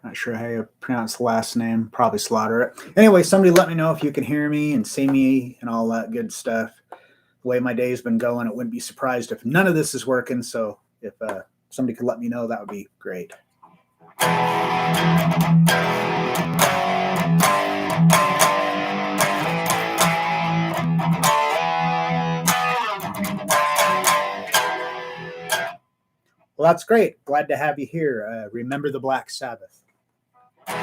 Not sure how you pronounce the last name. Probably slaughter it. Anyway, somebody let me know if you can hear me and see me and all that good stuff. The way my day's been going, it wouldn't be surprised if none of this is working. So if somebody could let me know, that would be great. Well, that's great. Glad to have you here. Remember the Black Sabbath. So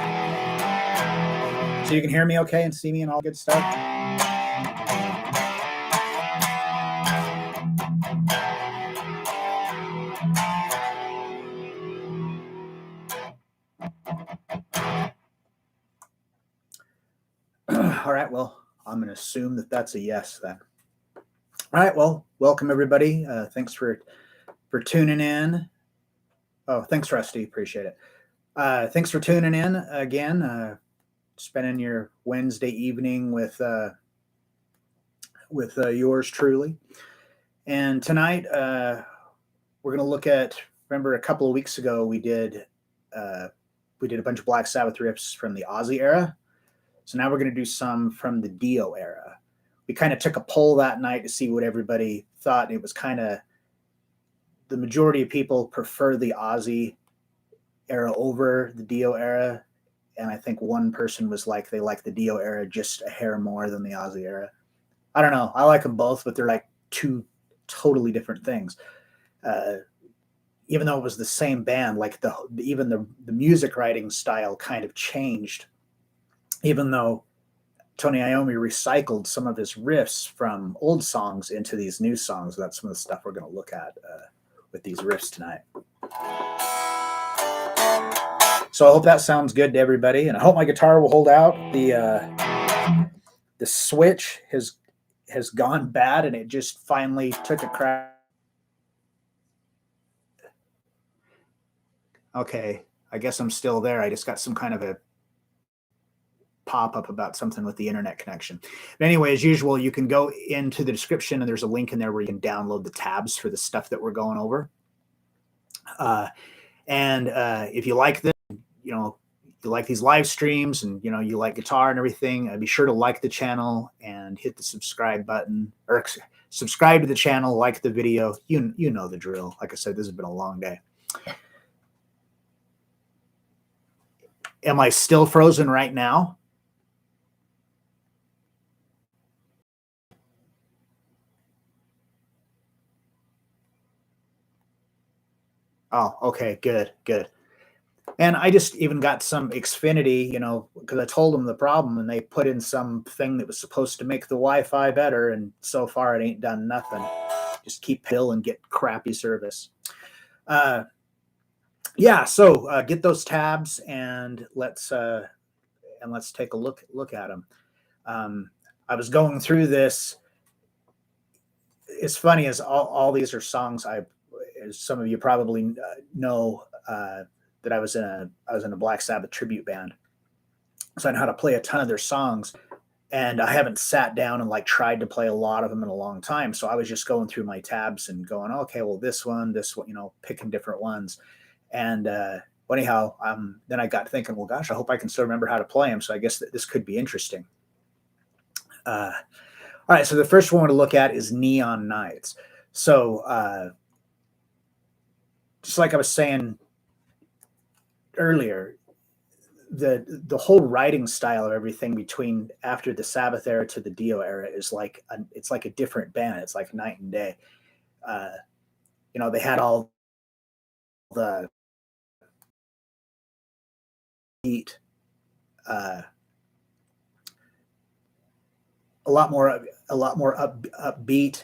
you can hear me okay and see me and all good stuff? All right, well, I'm going to assume that that's a yes then. All right, well, welcome everybody. Thanks for tuning in. Oh, thanks, Rusty. Appreciate it. Thanks for tuning in again. Spending your Wednesday evening with yours truly. And tonight we're going to look at. Remember, a couple of weeks ago we did a bunch of Black Sabbath riffs from the Ozzy era. So now we're going to do some from the Dio era. We kind of took a poll that night to see what everybody thought. It was kind of the majority of people prefer the Ozzy era over the Dio era. And I think one person was like, they like the Dio era just a hair more than the Ozzy era. I don't know. I like them both, but they're like two totally different things. Even though it was the same band, like even the music writing style kind of changed. Even though Tony Iommi recycled some of his riffs from old songs into these new songs. That's some of the stuff we're going to look at with these riffs tonight. So I hope that sounds good to everybody, and I hope my guitar will hold out. The switch has gone bad, and it just finally took a crack. Okay, I guess I'm still there. I just got some kind of a pop-up about something with the internet connection. But anyway, as usual, you can go into the description, and there's a link in there where you can download the tabs for the stuff that we're going over. And if you like this, you like these live streams, and you like guitar and everything, be sure to like the channel and hit the subscribe button, or subscribe to the channel, like the video. You know the drill. Like I said, this has been a long day. Am I still frozen right now? Oh, okay, good. And I just even got some Xfinity, because I told them the problem, and they put in something that was supposed to make the Wi-Fi better, and so far it ain't done nothing. Just keep pill and get crappy service. Yeah, so get those tabs and let's take a look at them. I was going through this. It's funny, as all these are songs as some of you probably know, that I was in a Black Sabbath tribute band, so I know how to play a ton of their songs, and I haven't sat down and tried to play a lot of them in a long time. So I was just going through my tabs and going, okay, well this one, picking different ones, and anyhow, then I got thinking, well, gosh, I hope I can still remember how to play them. So I guess this could be interesting. All right, so the first one to look at is Neon Nights. So just like I was saying earlier, the whole writing style of everything between after the Sabbath era to the Dio era is it's like a different band. It's like night and day. They had all the beat, a lot more upbeat,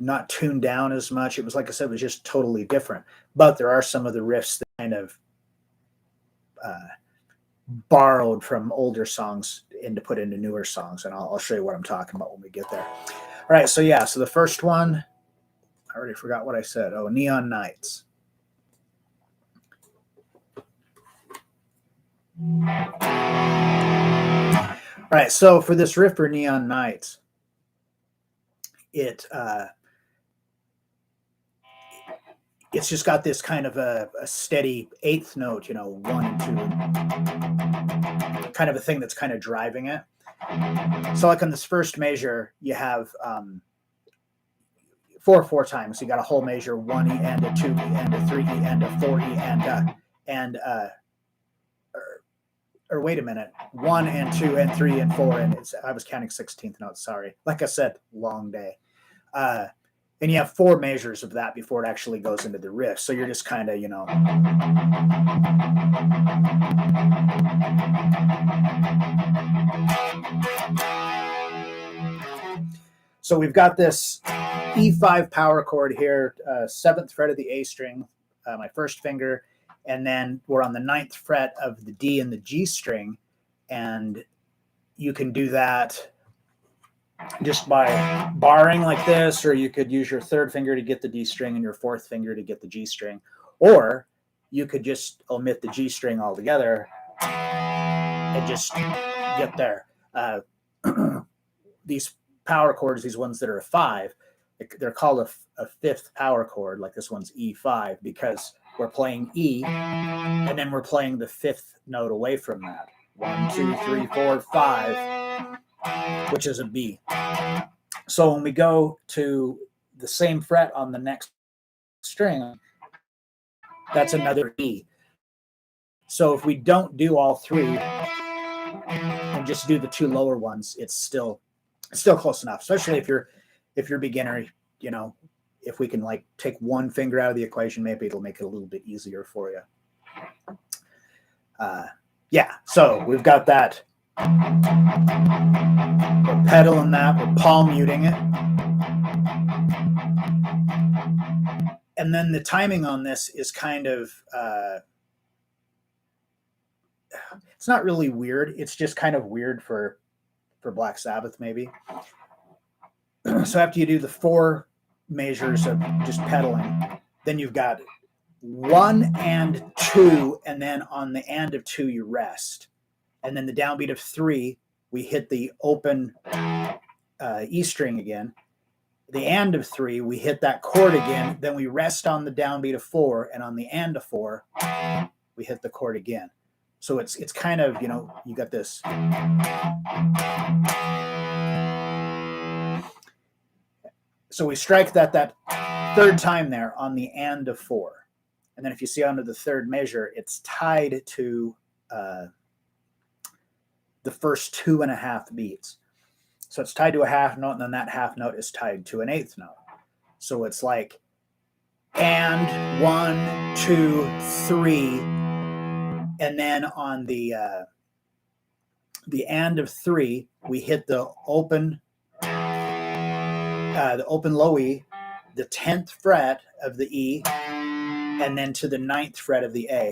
not tuned down as much. It was, like I said, it was just totally different. But there are some of the riffs that kind of borrowed from older songs and to put into newer songs, and I'll show you what I'm talking about when we get there. All right, so the first one, I already forgot what I said. Oh, Neon Nights. All right, so for this riff for Neon Nights, it's just got this kind of a steady eighth note, you know, 1 and 2, kind of a thing that's kind of driving it. So like on this first measure, you have 4 times. So you got a whole measure, 1 E and a 2 E and a 3 E and a 4 E and or wait a minute, 1 and 2 and 3 and 4, and I was counting 16th notes. Sorry, like I said, long day. And you have 4 measures of that before it actually goes into the riff. So you're just kind of, you know. So we've got this E5 power chord here, 7th fret of the A string, my first finger, and then we're on the 9th fret of the D and the G string, and you can do that just by barring like this, or you could use your 3rd finger to get the D string and your 4th finger to get the G string, or you could just omit the G string altogether and just get there. These power chords, these ones that are a 5, they're called a 5th power chord, like this one's E5, because we're playing E and then we're playing the 5th note away from that. 1, 2, 3, 4, 5, which is a B. So when we go to the same fret on the next string, that's another E. So if we don't do all 3 and just do the 2 lower ones, it's still close enough, especially if you're beginner, you know. If we can like take 1 finger out of the equation, maybe it'll make it a little bit easier for you. Yeah, so we've got that. We're pedaling that, we're palm muting it. And then the timing on this is kind of, it's not really weird. It's just kind of weird for Black Sabbath, maybe. So after you do the 4 measures of just pedaling, then you've got 1 and 2, and then on the and of 2 you rest, and then the downbeat of 3 we hit the open E string again, the and of 3 we hit that chord again, then we rest on the downbeat of 4, and on the and of 4 we hit the chord again. So it's kind of, you know, you got this. So we strike that 3rd time there on the and of 4. And then if you see under the 3rd measure, it's tied to the first 2.5 beats. So it's tied to a half note, and then that half note is tied to an 8th note. So it's like, and 1, 2, 3, and then on the and of 3, we hit the open low E, the 10th fret of the E, and then to the 9th fret of the A.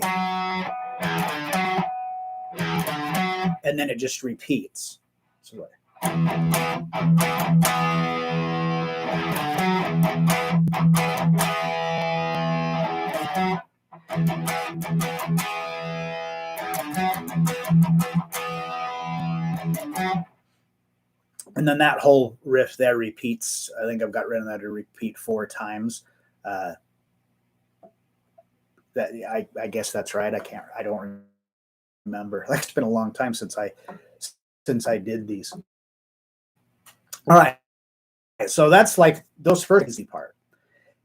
And then it just repeats. So and then that whole riff there repeats. I think I've got rid of that to repeat 4 times. That I guess that's right. I don't remember. Like, it's been a long time since I did these. All right. So that's like those first easy part.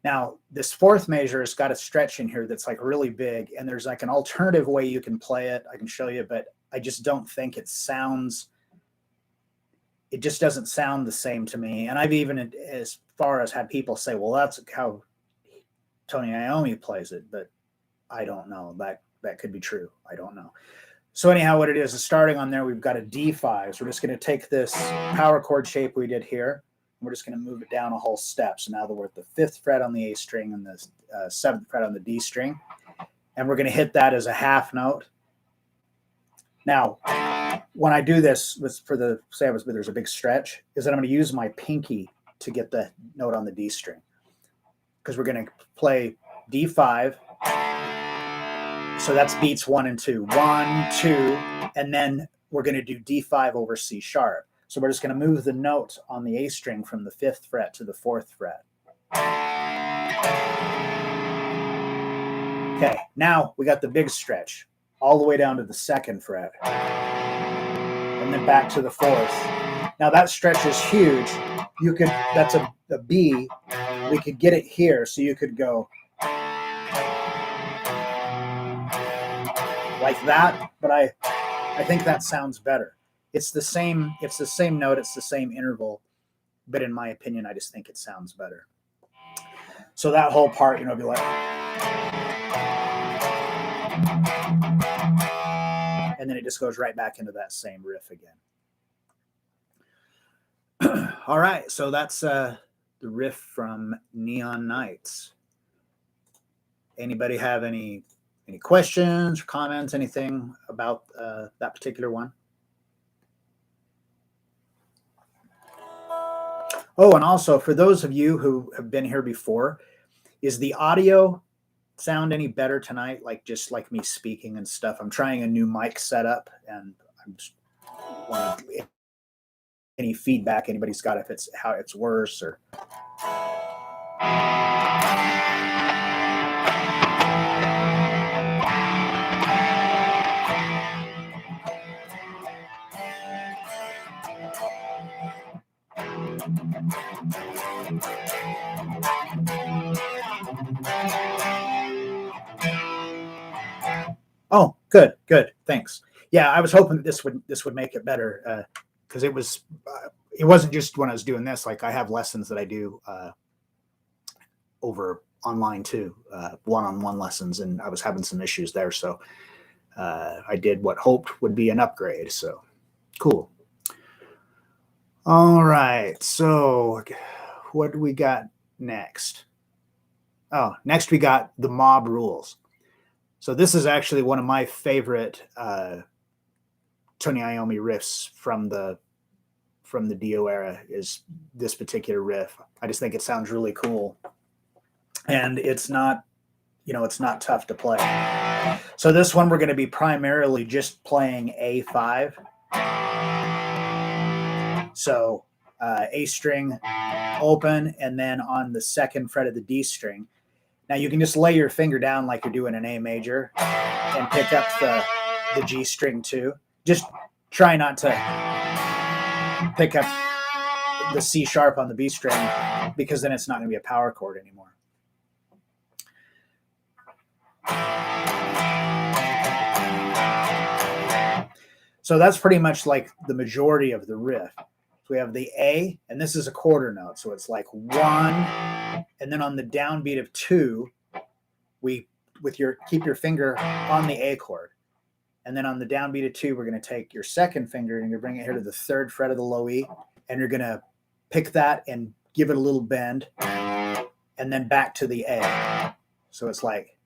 Now this 4th measure has got a stretch in here that's like really big, and there's like an alternative way you can play it. I can show you, but I just don't think it just doesn't sound the same to me. And I've even, as far as had people say, well, that's how Tony Iommi plays it, but I don't know. That could be true. I don't know. So anyhow, what it is starting on there, we've got a D5. So we're just going to take this power chord shape we did here, and we're just going to move it down a whole step. So now that we're at the 5th fret on the A string and the 7th fret on the D string, and we're going to hit that as a half note. Now, when I do this, there's a big stretch, is that I'm going to use my pinky to get the note on the D string, because we're going to play D5. So that's beats 1 and 2. 1, 2, and then we're going to do D5 over C sharp. So we're just going to move the note on the A string from the 5th fret to the 4th fret. Okay, now we got the big stretch all the way down to the 2nd fret and then back to the 4th. Now that stretch is huge. That's a B. We could get it here, so you could go like that, but I think that sounds better. It's the same note, it's the same interval, but in my opinion, I just think it sounds better. So that whole part, be like, and then it just goes right back into that same riff again. All right, so that's the riff from Neon Nights. Anybody have any questions or comments, anything about that particular one? Oh, and also for those of you who have been here before, is the audio sound any better tonight? Like just like me speaking and stuff. I'm trying a new mic setup, and I'm just wondering any feedback anybody's got, if it's how it's worse or. Oh, good. Thanks. Yeah, I was hoping that this would make it better, because it wasn't just when I was doing this. Like I have lessons that I do over online too, one-on-one lessons, and I was having some issues there. So I did what hoped would be an upgrade. So cool. All right. So what do we got next? Oh, next we got the mob rules. So this is actually one of my favorite Tony Iommi riffs from the Dio era, is this particular riff. I just think it sounds really cool, and it's not tough to play. So this one we're going to be primarily just playing A5. So A string open, and then on the 2nd fret of the D string. Now you can just lay your finger down like you're doing an A major and pick up the G string too. Just try not to pick up the C sharp on the B string, because then it's not going to be a power chord anymore. So that's pretty much like the majority of the riff. So we have the A, and this is a quarter note. So it's like 1, and then on the downbeat of 2, keep your finger on the A chord. And then on the downbeat of 2, we're going to take your 2nd finger and you're bring it here to the 3rd fret of the low E, and you're going to pick that and give it a little bend, and then back to the A. So it's like,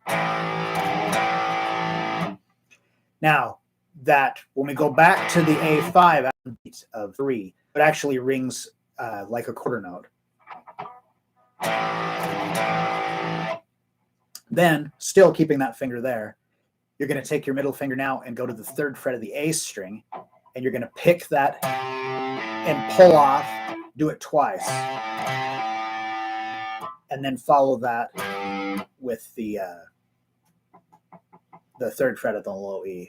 now that when we go back to the A5 of 3, it actually rings like a quarter note. Then, still keeping that finger there, you're going to take your middle finger now and go to the 3rd fret of the A string, and you're going to pick that and pull off, do it twice, and then follow that with the 3rd fret of the low E.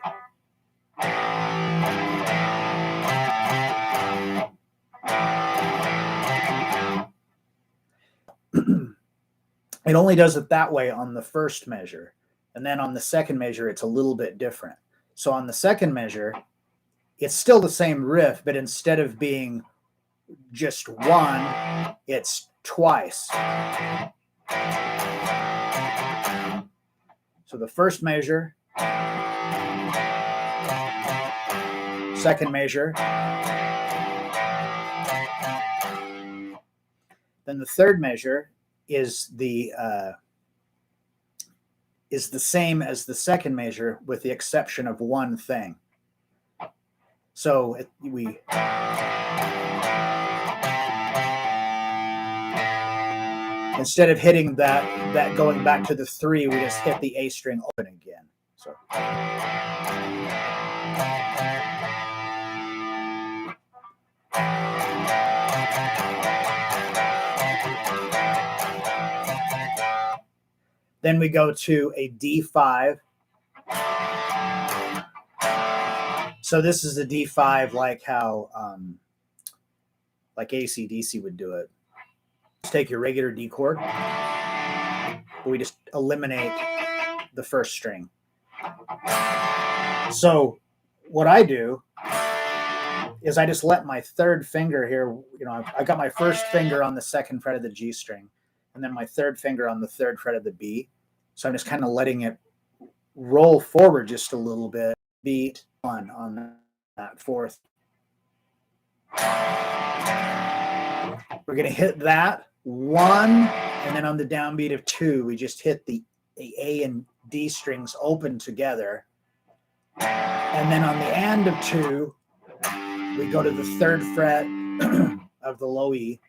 It only does it that way on the 1st measure. And then on the 2nd measure, it's a little bit different. So on the 2nd measure, it's still the same riff, but instead of being just 1, it's twice. So the 1st measure, 2nd measure, then the 3rd measure is the same as the 2nd measure, with the exception of one thing. So instead of hitting that going back to the 3, we just hit the A string open again. So. Then we go to a D5. So this is a D5 like how like AC/DC would do it. Just take your regular D chord, but we just eliminate the first string. So what I do is I just let my third finger here, I got my first finger on the second fret of the G string, and then my third finger on the third fret of the B. So I'm just kind of letting it roll forward just a little bit. Beat one on that fourth. We're going to hit that one, and then on the downbeat of two, we just hit the A and D strings open together. And then on the end of two, we go to the third fret of the low E.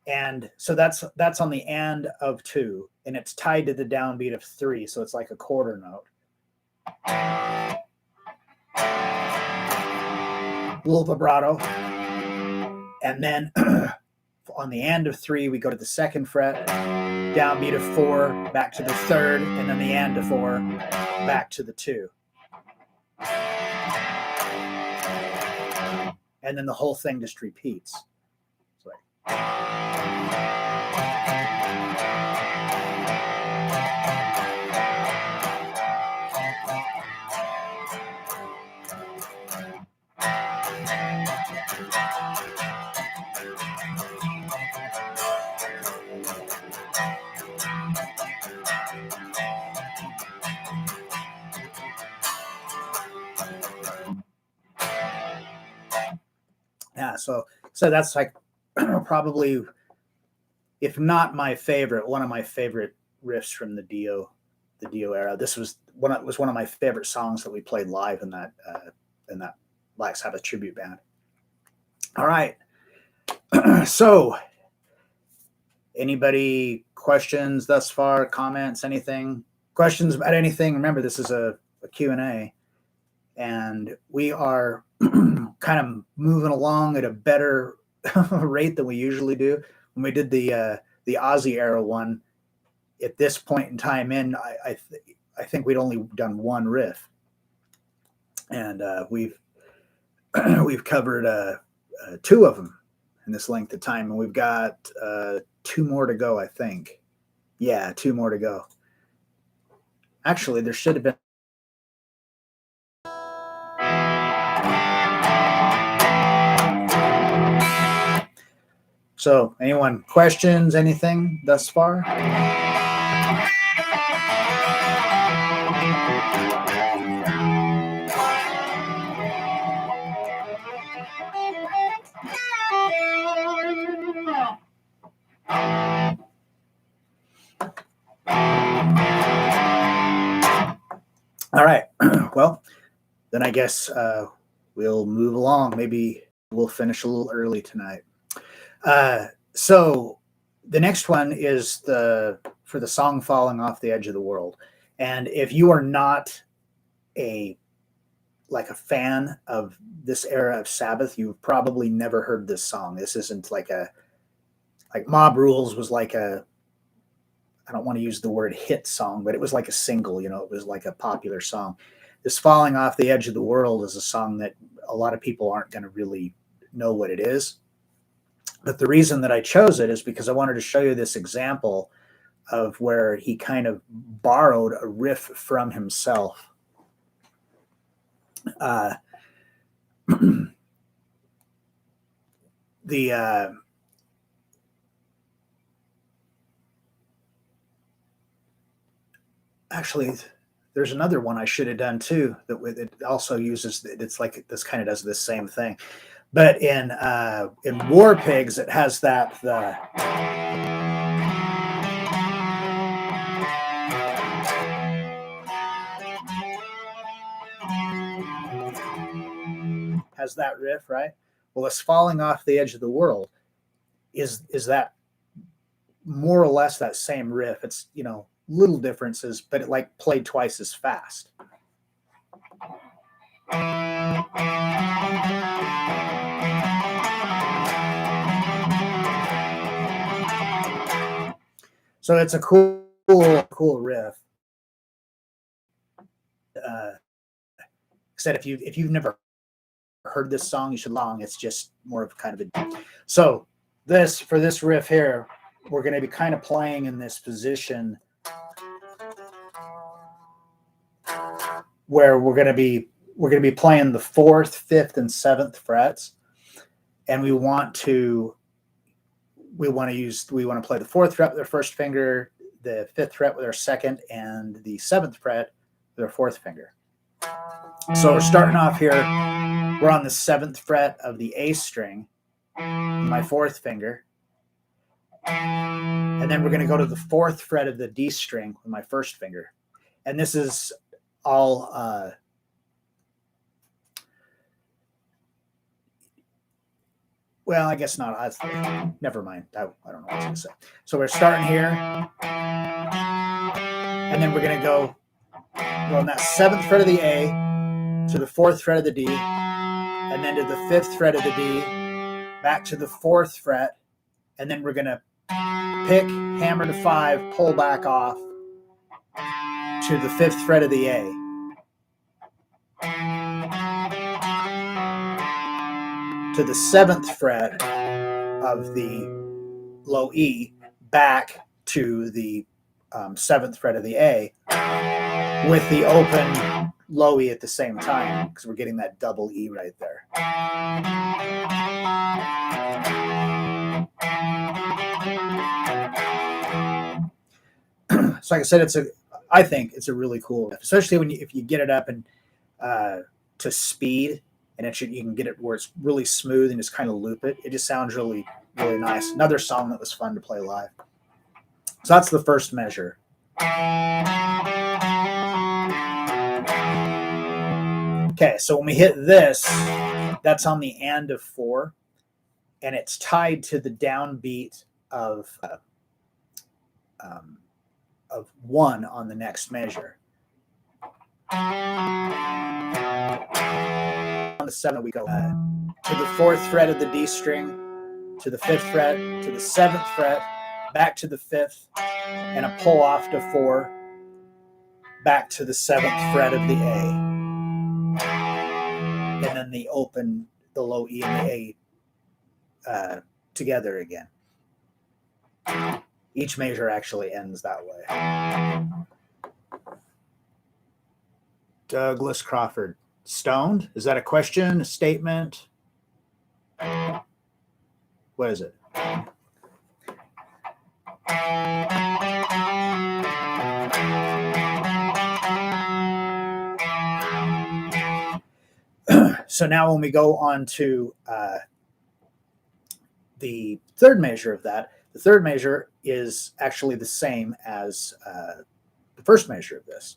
And so that's on the end of two, and it's tied to the downbeat of three. So it's like a quarter note. A little vibrato. And then on the end of three, we go to the second fret, downbeat of four, back to the third, and then the end of four, back to the two. And then the whole thing just repeats. So, yeah, so that's like probably, if not my favorite, one of my favorite riffs from the Dio era. This was one of my favorite songs that we played live in that Black Sabbath tribute band. All right. So anybody questions thus far, comments, anything, questions about anything? Remember, this is a Q&A, and we are kind of moving along at a better rate than we usually do. When we did the Ozzy era one, at this point in time I think we'd only done one riff, and we've covered two of them in this length of time, and we've got two more to go, I think. Yeah, two more to go. Actually, there should have been. So, anyone questions, anything thus far? All right. Well, then I guess we'll move along. Maybe we'll finish a little early tonight. So the next one is for the song Falling Off the Edge of the World. And if you are not a fan of this era of Sabbath, you've probably never heard this song. This isn't like Mob Rules was like I don't want to use the word hit song, but it was like a single, it was like a popular song. This Falling Off the Edge of the World is a song that a lot of people aren't going to really know what it is. But the reason that I chose it is because I wanted to show you this example of where he kind of borrowed a riff from himself. Actually, there's another one I should have done too that it also uses. It's like this kind of does the same thing, but in War Pigs it has that has that riff, right? Well, it's Falling Off the Edge of the World is that more or less that same riff. It's little differences, but it like played twice as fast. So it's a cool cool riff. Said if you've never heard this song, you should long. It's just more of kind of a. So for this riff here, we're going to be kind of playing in this position where we're going to be playing the 4th, 5th, and 7th frets, and we want to play the 4th fret with our first finger, the 5th fret with our second, and the 7th fret with our 4th finger. So we're starting off here. We're on the 7th fret of the A string, my 4th finger, and then we're going to go to the 4th fret of the D string with my first finger. And this is all well, I guess not. Never mind. I don't know what I was going to say. So we're starting here, and then we're going to go on that 7th fret of the A to the 4th fret of the D, and then to the 5th fret of the D, back to the 4th fret, and then we're going to pick, hammer to 5, pull back off to the 5th fret of the A. To the 7th fret of the low E, back to the 7th fret of the A, with the open low E at the same time, because we're getting that double E right there. So like I said, I think it's a really cool, especially if you get it up and to speed, and you can get it where it's really smooth and just kind of loop it. It just sounds really, really nice. Another song that was fun to play live. So that's the first measure. Okay, so when we hit this, that's on the and of 4, and it's tied to the downbeat of 1 on the next measure. On the 7, we go to the 4th fret of the D string, to the 5th fret, to the 7th fret, back to the 5th, and a pull off to 4, back to the 7th fret of the A, and then the low E and the A together again. Each measure actually ends that way. Douglas Crawford. Stoned? Is that a question, a statement? What is it? So now when we go on to the third measure of that, the third measure is actually the same as the first measure of this.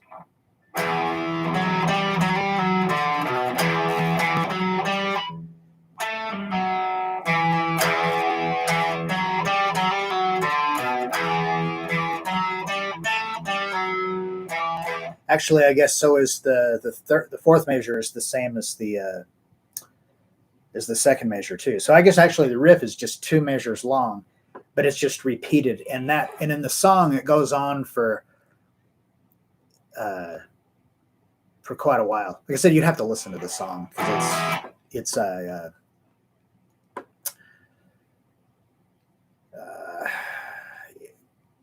Actually, I guess so is the fourth measure is the same as the second measure too. So I guess actually the riff is just 2 measures long, but it's just repeated. And in the song it goes on for quite a while. Like I said, you'd have to listen to the song because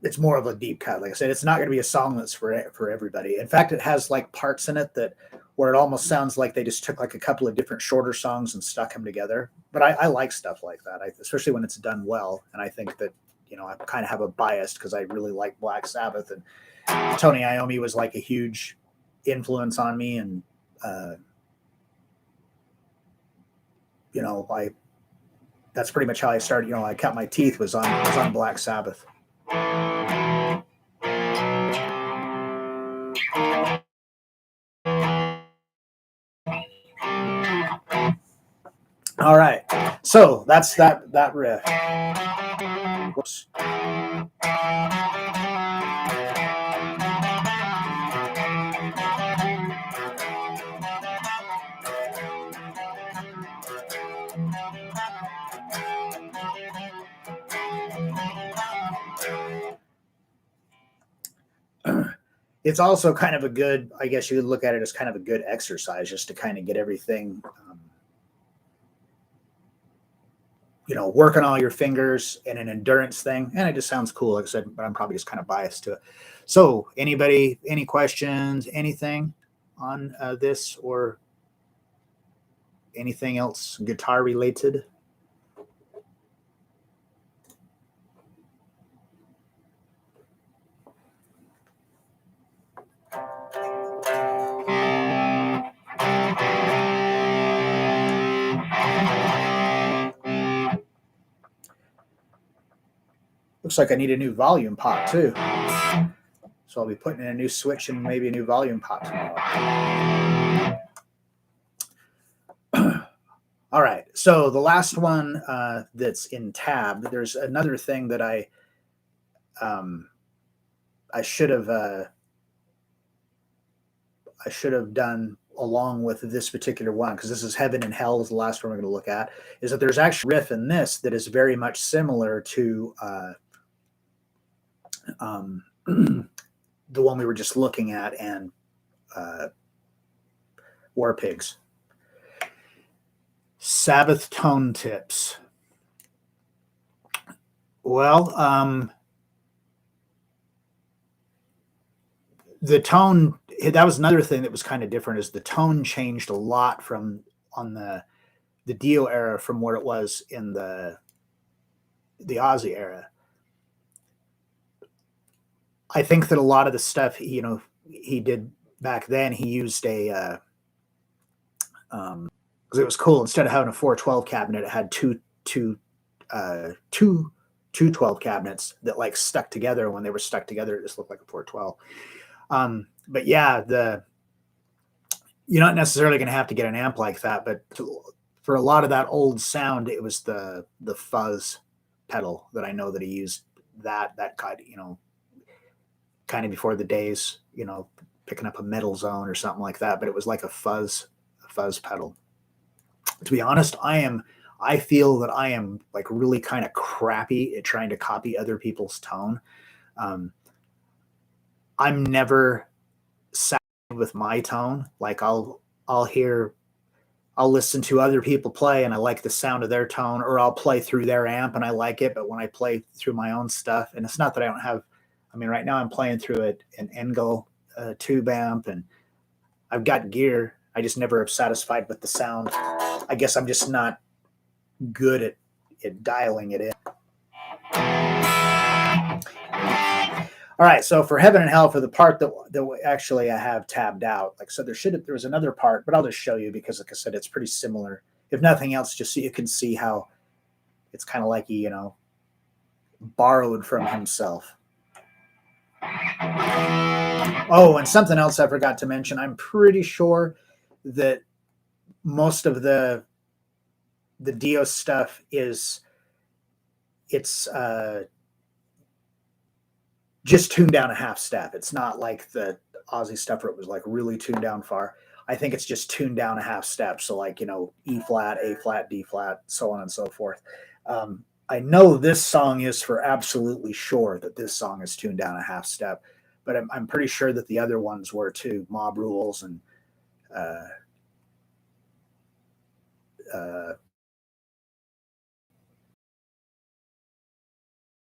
it's more of a deep cut. Like I said, it's not going to be a song that's for everybody. In fact, it has like parts in it where it almost sounds like they just took like a couple of different shorter songs and stuck them together. But I like stuff like that, especially when it's done well. And I think that, I kind of have a bias because I really like Black Sabbath, and Tony Iommi was like a huge influence on me. And, that's pretty much how I started. I cut my teeth was on Black Sabbath. All right, so that's that riff. Whoops. it's also kind of a good, I guess you could look at it as kind of a good exercise just to kind of get everything, working all your fingers in an endurance thing. And it just sounds cool, like I said, but I'm probably just kind of biased to it. So anybody, any questions, anything on this or anything else guitar related? Looks like I need a new volume pot too. So I'll be putting in a new switch and maybe a new volume pot tomorrow. All right. So the last one that's in tab, there's another thing that I should have done along with this particular one, because this is Heaven and Hell is the last one we're going to look at, is that there's actually a riff in this that is very much similar to the one we were just looking at, and War Pigs. Sabbath tone tips. Well, the tone, that was another thing that was kind of different, is the tone changed a lot from on the Dio era from where it was in the Ozzy era. I think that a lot of the stuff, he did back then, he used a, because it was cool. Instead of having a 412 cabinet, it had two 12 cabinets that like stuck together. When they were stuck together, it just looked like a 412. But yeah, you're not necessarily going to have to get an amp like that, but for a lot of that old sound, it was the fuzz pedal that I know that he used, that kind of before the days, picking up a metal zone or something like that, but it was like a fuzz pedal. To be honest, I feel that I am like really kind of crappy at trying to copy other people's tone. I'm never satisfied with my tone. Like I'll listen to other people play and I like the sound of their tone, or I'll play through their amp and I like it. But when I play through my own stuff, and it's not that I don't have, right now I'm playing through an Engel tube amp, and I've got gear. I just never am satisfied with the sound. I guess I'm just not good at dialing it in. All right, so for Heaven and Hell, for the part that actually I have tabbed out, like so, there was another part, but I'll just show you because, like I said, it's pretty similar. If nothing else, just so you can see how it's kind of like he, borrowed from himself. Oh, and something else I forgot to mention. I'm pretty sure that most of the Dio stuff it's just tuned down a half step. It's not like the Ozzy stuff where it was like really tuned down far. I think it's just tuned down a half step. So like, E flat, A flat, D flat, so on and so forth. I know this song is for absolutely sure that this song is tuned down a half step, but I'm pretty sure that the other ones were too. Mob Rules and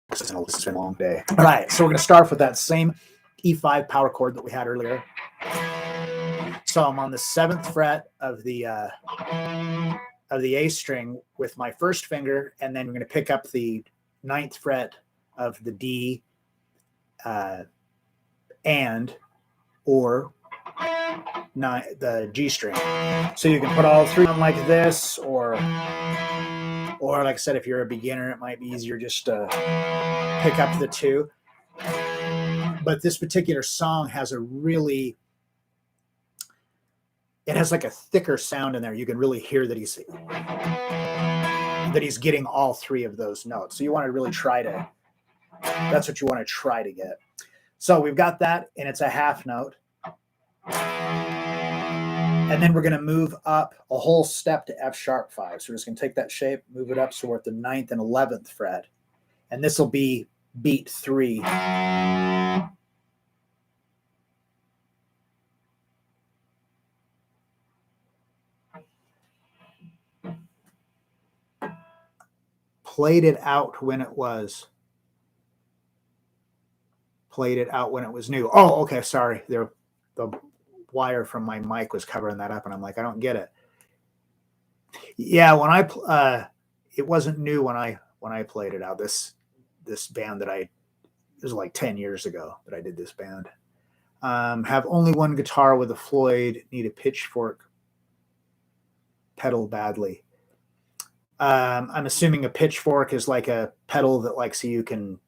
this has been a long day. All right, so we're going to start with that same E5 power chord that we had earlier. So I'm on the 7th fret of the A string with my first finger, and then we're going to pick up the 9th fret of the D or the G string. So you can put all three on like this, or like I said, if you're a beginner, it might be easier just to pick up the 2. But this particular song has it has like a thicker sound in there. You can really hear that he's getting all 3 of those notes. So you want to really that's what you want to try to get. So we've got that, and it's a half note. And then we're going to move up a whole step to F sharp 5. So we're just going to take that shape, move it up, so we're at the 9th and 11th fret. And this will be beat 3. played it out when it was new. Oh, okay, sorry. The wire from my mic was covering that up, and I'm like, I don't get it. Yeah, when it wasn't new when I played it out. This band that it was like 10 years ago that I did this band. Have only one guitar with a Floyd, need a pitchfork pedal badly. I'm assuming a pitchfork is like a pedal that, like, so you can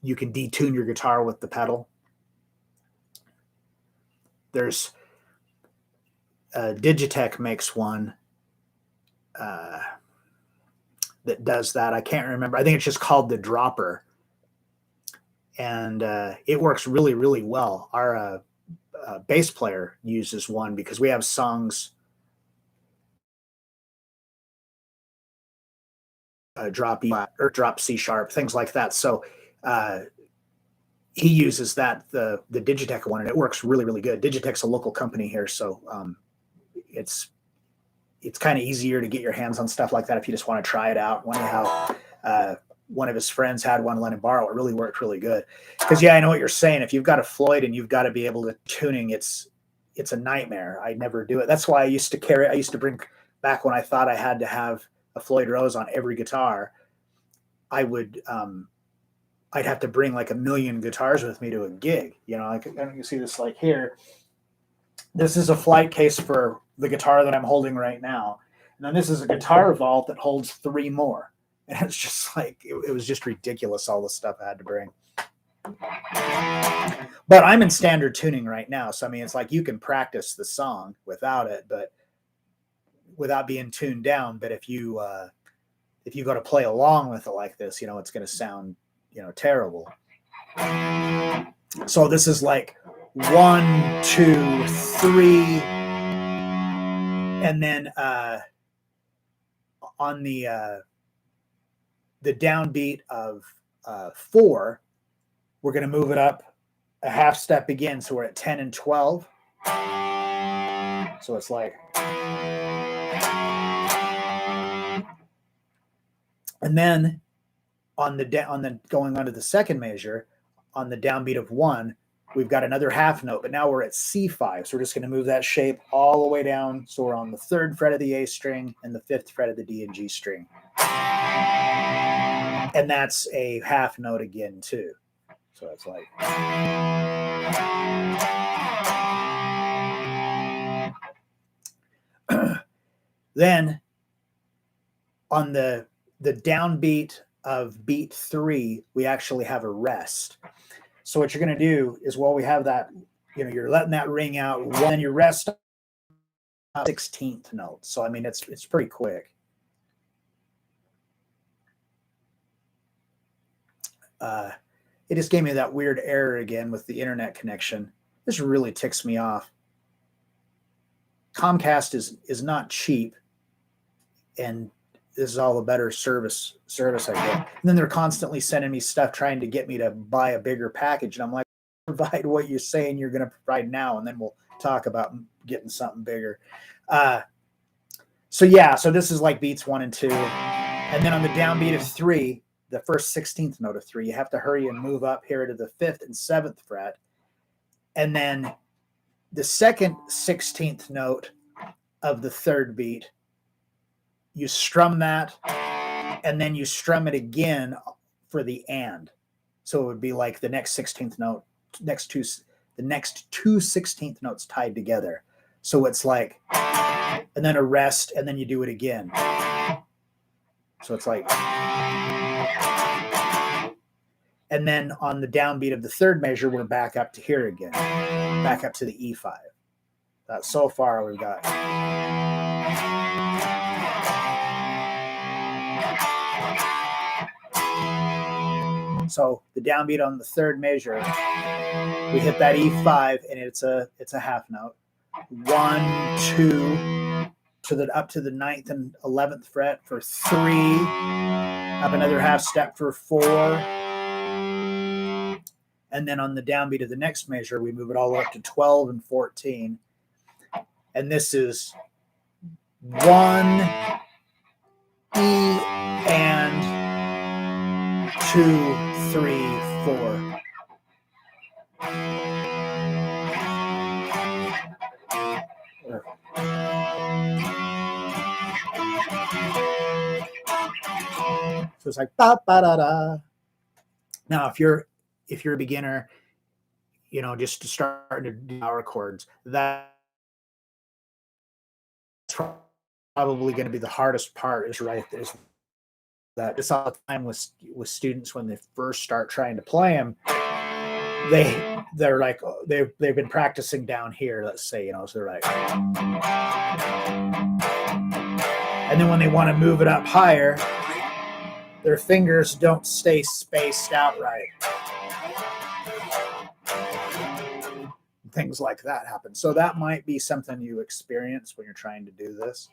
detune your guitar with the pedal. There's Digitech makes one that does that. I can't remember. I think it's just called the Dropper, and it works really, really well. Our bass player uses one because we have songs. Drop E or drop C sharp, things like that. So he uses that, the Digitech one, and it works really, really good. Digitech's a local company here, so it's kind of easier to get your hands on stuff like that if you just want to try it out. Anyhow, one of his friends had one, let him borrow. It really worked really good. Because I know what you're saying. If you've got a Floyd and you've got to be able to tuning, it's a nightmare. I never do it. That's why I used to bring, back when I thought I had to have a Floyd Rose on every guitar, I'd have to bring like 1 million guitars with me to a gig. You can see this, like, here. This is a flight case for the guitar that I'm holding right now. And then this is a guitar vault that holds 3 more. And it's just like, it was just ridiculous, all the stuff I had to bring. But I'm in standard tuning right now. So, I mean, it's like you can practice the song without it, but without being tuned down. But if you go to play along with it like this, it's going to sound, terrible. So this is like 1, 2, 3, and then on the downbeat of 4, we're going to move it up a half step again, so we're at 10 and 12. So it's like, and then on the going on to the second measure, on the downbeat of 1, we've got another half note, but now we're at C5. So we're just going to move that shape all the way down. So we're on the 3rd fret of the A string and the 5th fret of the D and G string. And that's a half note again, too. So it's like. Then on the downbeat of beat 3, we actually have a rest. So what you're going to do is, while we have that, you're letting that ring out, when you rest 16th note. So, I mean, it's pretty quick. It just gave me that weird error again with the internet connection. This really ticks me off. Comcast is not cheap, and this is all the better service I get. And then they're constantly sending me stuff trying to get me to buy a bigger package. And I'm like, provide what you're saying you're going to provide now, and then we'll talk about getting something bigger. So this is like beats 1 and 2. And then on the downbeat of 3, the first 16th note of 3, you have to hurry and move up here to the 5th and 7th fret. And then the second 16th note of the 3rd beat, you strum that, and then you strum it again for the and. So it would be like the next 16th note, the next two 16th notes tied together. So it's like, and then a rest, and then you do it again. So it's like, and then on the downbeat of the 3rd measure, we're back up to here again, back up to the E5. So far we've got. So the downbeat on the 3rd measure, we hit that E5, and it's a half note. 1, 2, up to the 9th and 11th fret for 3, up another half step for 4, and then on the downbeat of the next measure, we move it all up to 12 and 14, and this is 1, E, 2, 3, 4. So it's like ba ba da da. Now, if you're a beginner, just to start to do power chords, that's probably going to be the hardest part. Is that it's all the time with students when they first start trying to play them. They're like they've been practicing down here. Let's say so they're like, and then when they want to move it up higher, their fingers don't stay spaced out right. Things like that happen. So that might be something you experience when you're trying to do this.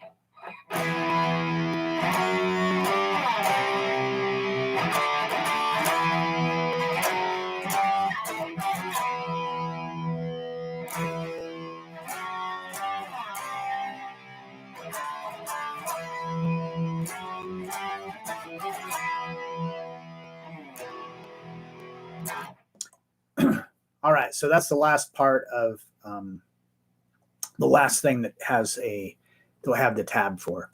All right, so that's the last part of the last thing that I have the tab for.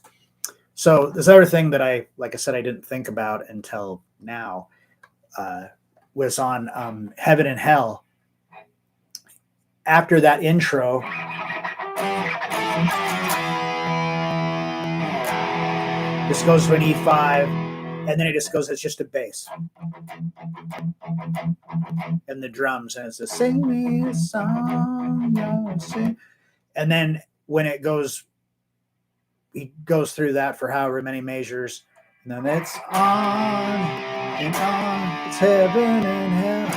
So this other thing that like I said, I didn't think about until now was on Heaven and Hell. After that intro, this goes to an E5, and then it just goes, it's just a bass. And the drums, and it's a sing me a song, sing. And then when he goes through that for however many measures, and then it's on and on, it's heaven and hell.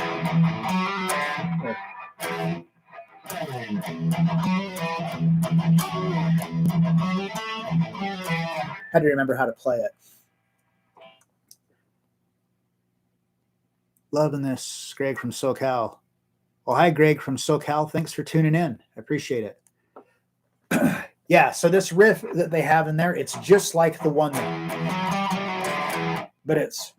How do you remember how to play it? Loving this, Greg from SoCal. Well, hi, Greg from SoCal. Thanks for tuning in. I appreciate it. Yeah, so this riff that they have in there, it's just like the one but it's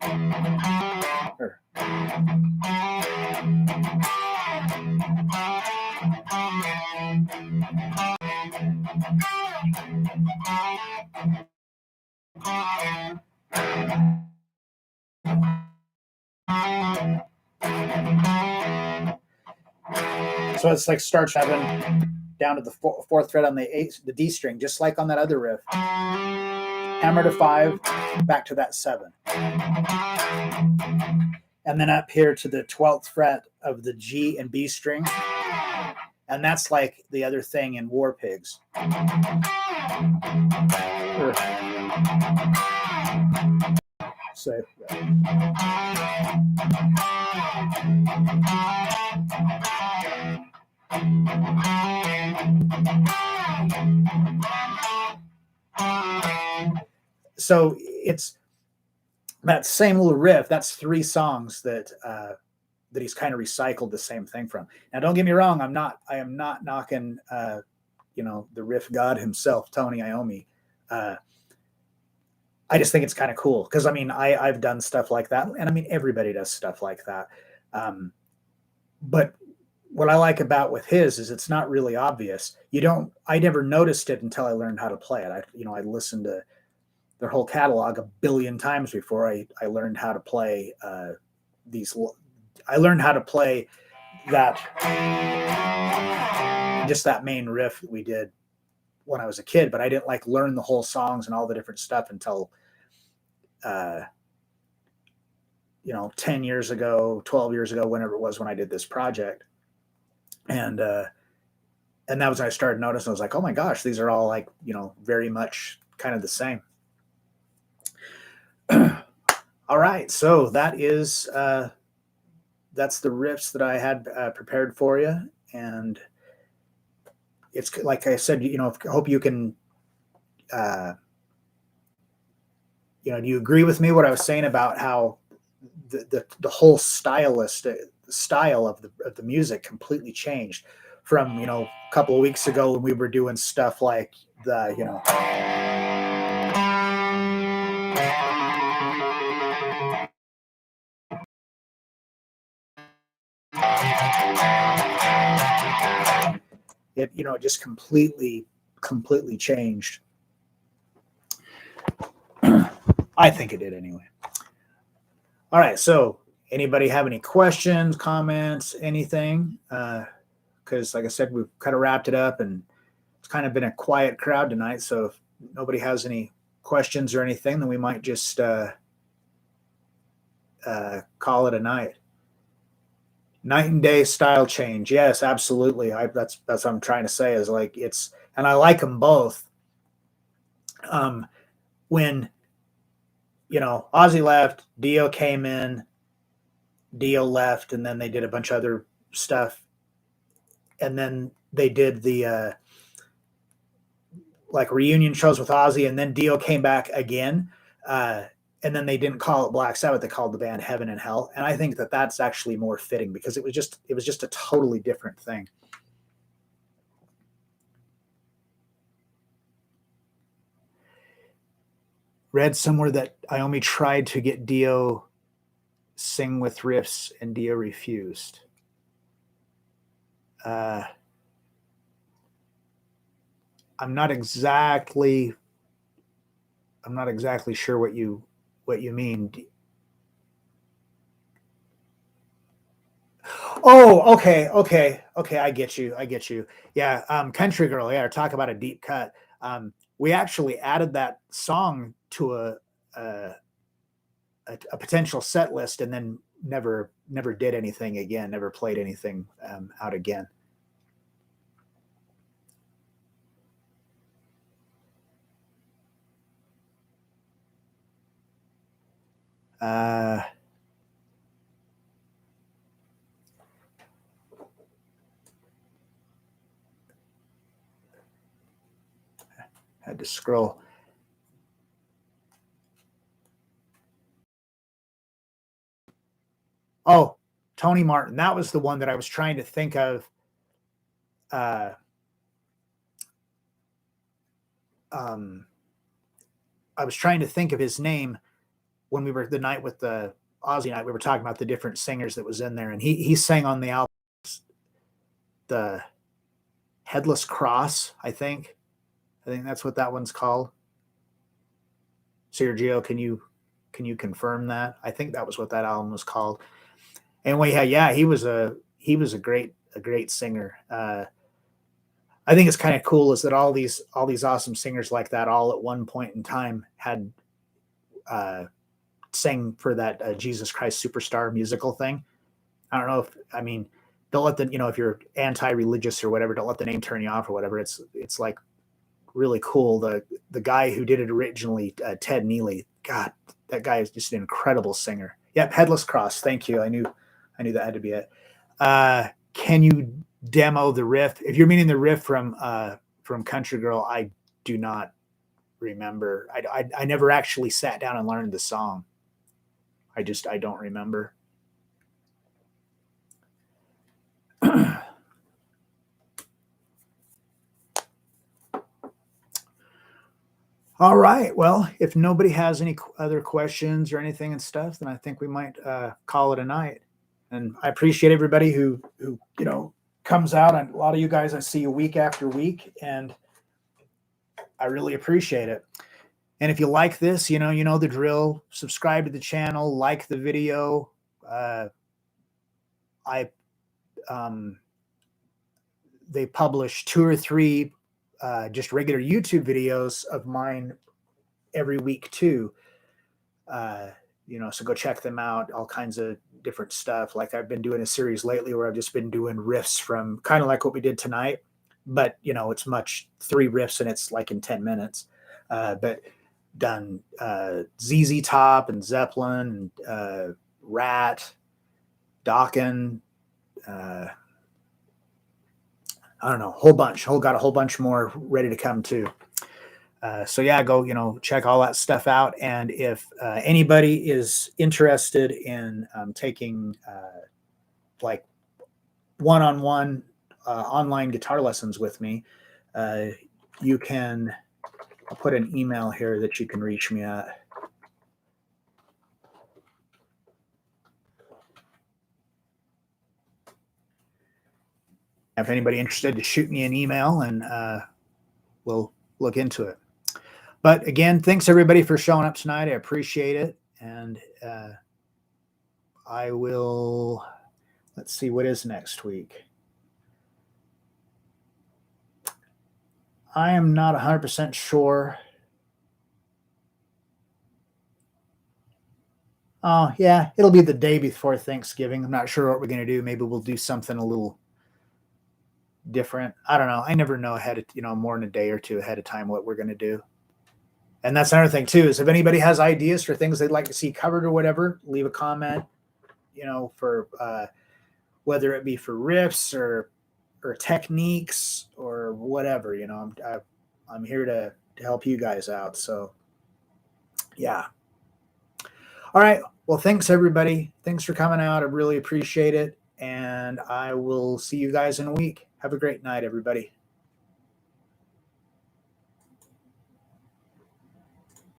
so it's like starts having down to the fourth fret on the D string, just like on that other riff. Hammer to 5, back to that 7. And then up here to the 12th fret of the G and B string. And that's like the other thing in War Pigs. So it's that same little riff. That's 3 songs that he's kind of recycled the same thing from. Now, don't get me wrong. I am not knocking, the riff god himself, Tony Iommi. I just think it's kind of cool because I've done stuff like that, and everybody does stuff like that. But what I like about with his is it's not really obvious. I never noticed it until I learned how to play it. I listened to their whole catalog a billion times before I learned how to play these. I learned how to play that, just that main riff that we did when I was a kid, but I didn't learn the whole songs and all the different stuff until 10 years ago, 12 years ago, whenever it was when I did this project. And that was when I started noticing. I was like, oh my gosh, these are all very much kind of the same. All right, so that is that's the riffs that I had prepared for you, and it's like I said, I hope you can, do you agree with me what I was saying about how the whole style of the music completely changed from a couple of weeks ago when we were doing stuff like the It, you know, it just completely changed. I think it did anyway. All right, so anybody have any questions, comments, anything? Because like I said, we've kind of wrapped it up, and it's kind of been a quiet crowd tonight. So if nobody has any questions or anything, then we might just call it a night. Night and day style change. Yes, absolutely. That's what I'm trying to say, is like it's, and I like them both. When, you know, Ozzy left, Dio came in, Dio left, and then they did a bunch of other stuff. And then they did the like reunion shows with Ozzy, and then Dio came back again. And then they didn't call it Black Sabbath; they called the band Heaven and Hell. And I think that that's actually more fitting, because it was just a totally different thing. Read somewhere that Iommi tried to get Dio sing with riffs, and Dio refused. I'm not exactly sure what you mean. Oh, okay. I get you. Yeah, Country Girl. Yeah, talk about a deep cut. We actually added that song to a potential set list, and then never did anything again. Never played anything out again. Had to scroll. Oh, Tony Martin. That was the one that I was trying to think of. I was trying to think of his name when we were the night with the Ozzy night. We were talking about the different singers that was in there, and he sang on the album, the Headless Cross. I think that's what that one's called. Sergio, can you confirm that? I think that was what that album was called. Anyway, yeah, he was a great singer. I think it's kind of cool is that all these awesome singers like that all at one point in time had sang for that Jesus Christ Superstar musical thing. I don't know if, I mean, don't let the, you know, if you're anti-religious or whatever, don't let the name turn you off or whatever. It's like really cool. The guy who did it originally, Ted Neely, God, that guy is just an incredible singer. Yep, Headless Cross. Thank you. I knew that had to be it. Can you demo the riff? If you're meaning the riff from Country Girl, I do not remember. I never actually sat down and learned the song. I don't remember. All right. Well, if nobody has any other questions or anything and stuff, then I think we might call it a night. And I appreciate everybody who you know comes out. And a lot of you guys, I see you week after week, and I really appreciate it. And if you like this, you know the drill. Subscribe to the channel, like the video. They publish 2 or 3 just regular YouTube videos of mine every week too. So go check them out. All kinds of different stuff. Like I've been doing a series lately where I've just been doing riffs from kind of like what we did tonight, but it's 3 riffs and it's like in 10 minutes. But done ZZ Top and Zeppelin and Rat, Dokken. I don't know, got a whole bunch more ready to come too. So yeah, go, check all that stuff out. And if anybody is interested in taking like one-on-one online guitar lessons with me, you can, I'll put an email here that you can reach me at. If anybody interested, to shoot me an email and we'll look into it. But again, thanks everybody for showing up tonight. I appreciate it. And I will, let's see, what is next week? I am not 100% sure. Oh, yeah, it'll be the day before Thanksgiving. I'm not sure what we're going to do. Maybe we'll do something a little different. I don't know. I never know ahead of, more than a day or two ahead of time what we're going to do. And that's another thing too, is if anybody has ideas for things they'd like to see covered or whatever, leave a comment, for whether it be for riffs or techniques or whatever, I'm here to help you guys out. So yeah. All right. Well, thanks everybody. Thanks for coming out. I really appreciate it. And I will see you guys in a week. Have a great night, everybody.